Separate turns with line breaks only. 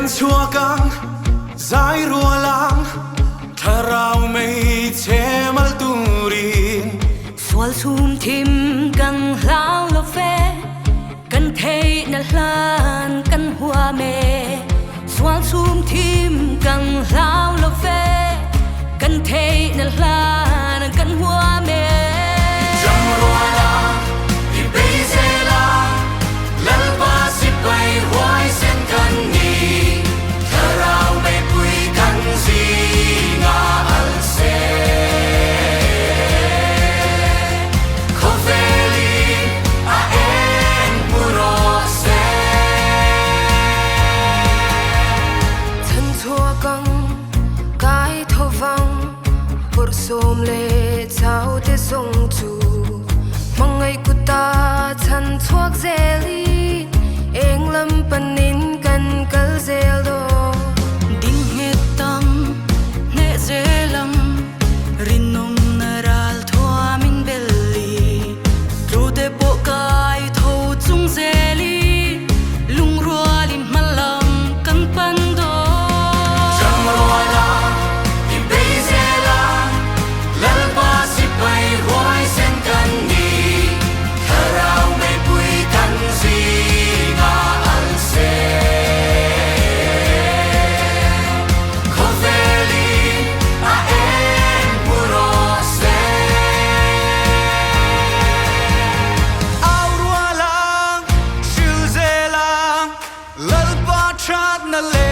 กันชั่วกังใจรัวลังถ้าเราไม่เทมัลตูริน
สวลซูมทิมกังลาวละเฟกันเทนลานกันหัวเมสวลซูมทิมกังลาวละเฟกันเทนลานกันหัวเม
จังรัวลังที่เบเซลังลัลบาสิไปหวยเส้นกันนี้ถ้าเราไม่คุยกันสิงาอัลเซ
som le chau te song chu mangai kuta chan chuak zeli englam panin kan kal zel do ding he tam ne zelam rinum naral thwa min belli tru de po kai tho chung zeli lung rualin malam kan pan do
Chad na le